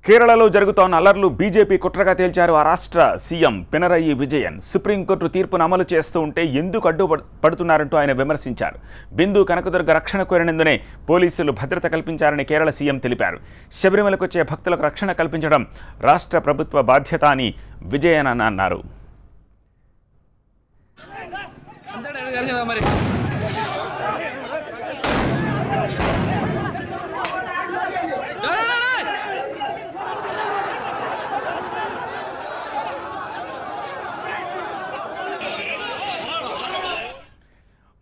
కేరళలో జరుగుతోన్న అల్లర్లు బీజేపీ కుట్రగా తేల్చారు ఆ రాష్ట్ర సీఎం పినరయి విజయన్. సుప్రీంకోర్టు తీర్పును అమలు చేస్తూ ఉంటే ఎందుకు అడ్డుపడుతున్నారంటూ ఆయన విమర్శించారు. బిందు కనకదుర్గ రక్షణ కోరినందునే పోలీసులు భద్రత కల్పించారని కేరళ సీఎం తెలిపారు. శబరిమలకు వచ్చే భక్తులకు రక్షణ కల్పించడం రాష్ట్ర ప్రభుత్వ బాధ్యత అని విజయన్ అన్నారు.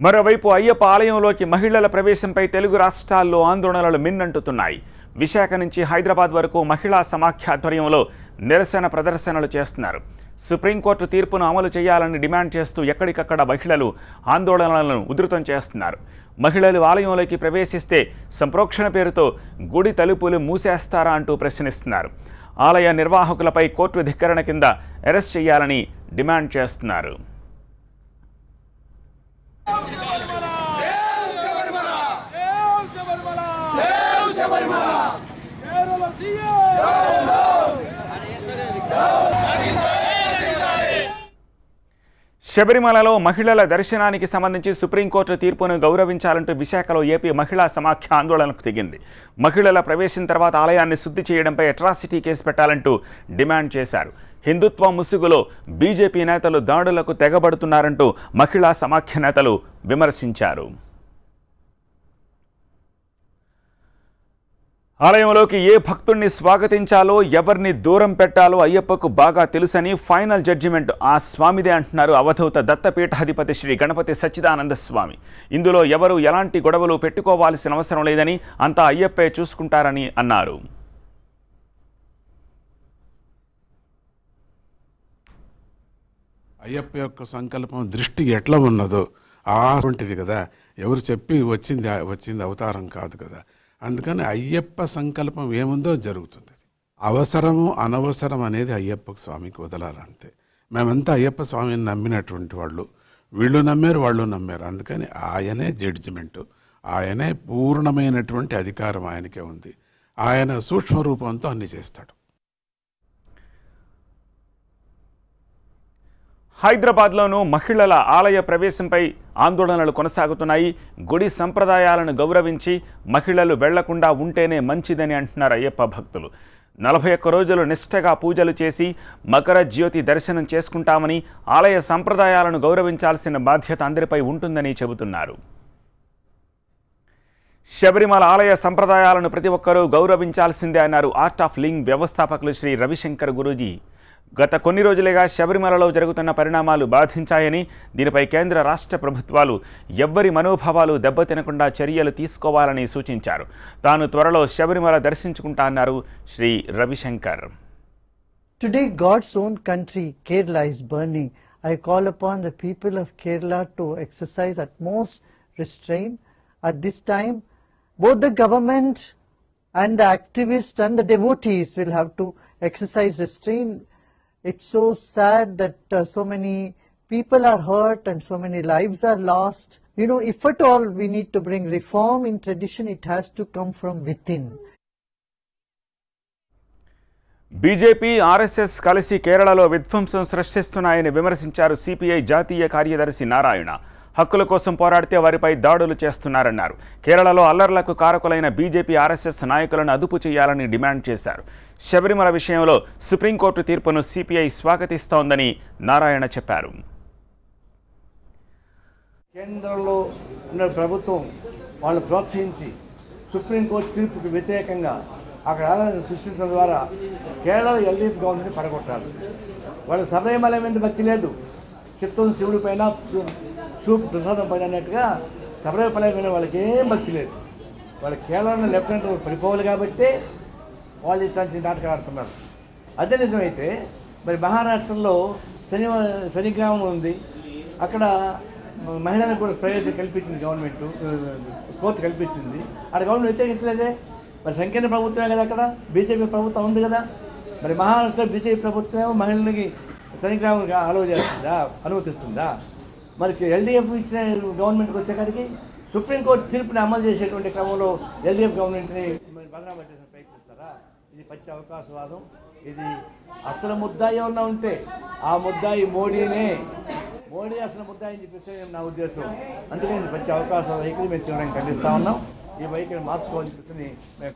మరోవైపు అయ్యప్ప ఆలయంలోకి మహిళల ప్రవేశంపై తెలుగు రాష్ట్రాల్లో ఆందోళనలు మిన్నంటుతున్నాయి. విశాఖ నుంచి హైదరాబాద్ వరకు మహిళా సమాఖ్య ఆధ్వర్యంలో నిరసన ప్రదర్శనలు చేస్తున్నారు. సుప్రీంకోర్టు తీర్పును అమలు చేయాలని డిమాండ్ చేస్తూ ఎక్కడికక్కడ మహిళలు ఆందోళనలను ఉధృతం చేస్తున్నారు. మహిళలు ఆలయంలోకి ప్రవేశిస్తే సంప్రోక్షణ పేరుతో గుడి తలుపులు మూసేస్తారా అంటూ ప్రశ్నిస్తున్నారు. ఆలయ నిర్వాహకులపై కోర్టు ధిక్కరణ కింద అరెస్ట్ చేయాలని డిమాండ్ చేస్తున్నారు. శబరిమలలో మహిళల దర్శనానికి సంబంధించి సుప్రీంకోర్టు తీర్పును గౌరవించాలంటూ విశాఖలో ఏపీ మహిళా సమాఖ్య ఆందోళనకు దిగింది. మహిళల ప్రవేశం తర్వాత ఆలయాన్ని శుద్ధి చేయడంపై అట్రాసిటీ కేసు పెట్టాలంటూ డిమాండ్ చేశారు. హిందుత్వ ముసుగులో బీజేపీ నేతలు దాడులకు తెగబడుతున్నారంటూ మహిళా సమాఖ్య నేతలు విమర్శించారు. ఆలయంలోకి ఏ భక్తుడిని స్వాగతించాలో ఎవరిని దూరం పెట్టాలో అయ్యప్పకు బాగా తెలుసని ఫైనల్ జడ్జిమెంట్ ఆ స్వామిదే అంటున్నారు అవధూత దత్తపీఠాధిపతి శ్రీ గణపతి సచ్చిదానంద స్వామి. ఇందులో ఎవరు ఎలాంటి గొడవలు పెట్టుకోవాల్సిన అవసరం లేదని, అంతా అయ్యప్పే చూసుకుంటారని అన్నారు. అయ్యప్ప యొక్క సంకల్పం దృష్టి ఎట్లా ఉన్నదో అటువంటిది కదా. ఎవరు చెప్పి వచ్చింది అవతారం కాదు కదా. అందుకని అయ్యప్ప సంకల్పం ఏముందో జరుగుతుంది. అవసరము అనవసరం అనేది అయ్యప్ప స్వామికి వదలాలంతే. మేమంతా అయ్యప్ప స్వామిని నమ్మినటువంటి వాళ్ళు, వీళ్ళు నమ్మారు, వాళ్ళు నమ్మారు. అందుకని ఆయనే జడ్జిమెంటు, ఆయనే పూర్ణమైనటువంటి అధికారం ఆయనకే ఉంది. ఆయన సూక్ష్మ రూపంతో అన్ని చేస్తాడు. హైదరాబాద్లోనూ మహిళల ఆలయ ప్రవేశంపై ఆందోళనలు కొనసాగుతున్నాయి. గుడి సంప్రదాయాలను గౌరవించి మహిళలు వెళ్లకుండా ఉంటేనే మంచిదని అంటున్నారు అయ్యప్ప భక్తులు. 41 రోజులు నిష్ఠగా పూజలు చేసి మకర జ్యోతి దర్శనం చేసుకుంటామని, ఆలయ సంప్రదాయాలను గౌరవించాల్సిన బాధ్యత అందరిపై ఉంటుందని చెబుతున్నారు. శబరిమల ఆలయ సంప్రదాయాలను ప్రతి ఒక్కరూ గౌరవించాల్సిందే అన్నారు ఆర్ట్ ఆఫ్ లివింగ్ వ్యవస్థాపకులు శ్రీ రవిశంకర్ గురూజీ. గత కొన్ని రోజులుగా శబరిమలలో జరుగుతున్న పరిణామాలు బాధించాయని, దీనిపై కేంద్ర రాష్ట్ర ప్రభుత్వాలు ఎవ్వరి మనోభావాలు దెబ్బతినకుండా చర్యలు తీసుకోవాలని సూచించారు. తాను త్వరలో శబరిమల దర్శించుకుంటా అన్నారు Shri Ravishankar. Today God's own country, Kerala, is burning. I call upon the people of Kerala to exercise utmost restraint. At this time, both the government and the activists and the devotees will have to exercise restraint. It's so sad that so many people are hurt and so many lives are lost. You know, if at all we need to bring reform in tradition, it has to come from within. BJP RSS కలిసి కేరళలో విధ్వంసం సృష్టిస్తున్నాయని విమర్శించారు CPI జాతీయ కార్యదర్శి నారాయణ. హక్కుల కోసం పోరాడితే వారిపై దాడులు చేస్తున్నారన్నారు. కేరళలో అల్లర్లకు కారకులైన బీజేపీ ఆర్ఎస్ఎస్ నాయకులను అదుపు చేయాలని డిమాండ్ చేశారు. శబరిమల విషయంలో సుప్రీంకోర్టు తీర్పును సిపిఐ స్వాగతిస్తోందని నారాయణ చెప్పారు. కేంద్రంలో ఉన్న ప్రభుత్వం వాళ్ళు ప్రోత్సహించి సుప్రీంకోర్టు తీర్పుకు వ్యతిరేకంగా అక్కడ ఆలోచన సృష్టించడం ద్వారా కేరళ ఎల్డీఎఫ్ గవర్నమెంట్ పడగొట్టారు. వాళ్ళ శబరిమల మీద భక్తి లేదు, చిత్తం శివుడి పైన చూపు ప్రసాదం పైన అన్నట్టుగా శబరిమల మీద వాళ్ళకి ఏం భక్తి లేదు. వాళ్ళు కేరళలో లెఫ్టినెంట్ పడిపోవాలి కాబట్టి వాళ్ళు ఇట్లాంటి నాటకాలు ఆడుతున్నారు. అదే నిజమైతే మరి మహారాష్ట్రలో శనిగ్రామం ఉంది, అక్కడ మహిళలకు కూడా ప్రయోజనం కల్పించింది గవర్నమెంట్, కోర్టు కల్పించింది. అక్కడ గవర్నమెంట్ వ్యతిరేకించలేదే. మరి సంకీర్ణ ప్రభుత్వమే కదా, అక్కడ బీజేపీ ప్రభుత్వం ఉంది కదా. మరి మహారాష్ట్రలో బీజేపీ ప్రభుత్వం మహిళలకి శనిగ్రామం అలౌ చేస్తుందా, అనుమతిస్తుందా? మరి ఎల్డీఎఫ్ ఇచ్చిన గవర్నమెంట్కి వచ్చేకాడికి సుప్రీంకోర్టు తీర్పుని అమలు చేసేటువంటి క్రమంలో ఎల్డీఎఫ్ గవర్నమెంట్ని బదనామా చేసిన ప్రయత్నిస్తారా? ఇది పచ్చి అవకాశవాదం. ఇది అసలు ముద్దాయి ఏమన్నా ఉంటే ఆ ముద్దాయి మోడీ అసలు ముద్దాయి అని చెప్పేసి నా ఉద్దేశం. అందుకని ఇది పచ్చి అవకాశం వైఖరి మేము తీవ్రంగా ఖండిస్తా ఉన్నాం. ఈ వైఖరి మార్చుకోవాలని చెప్పి మేము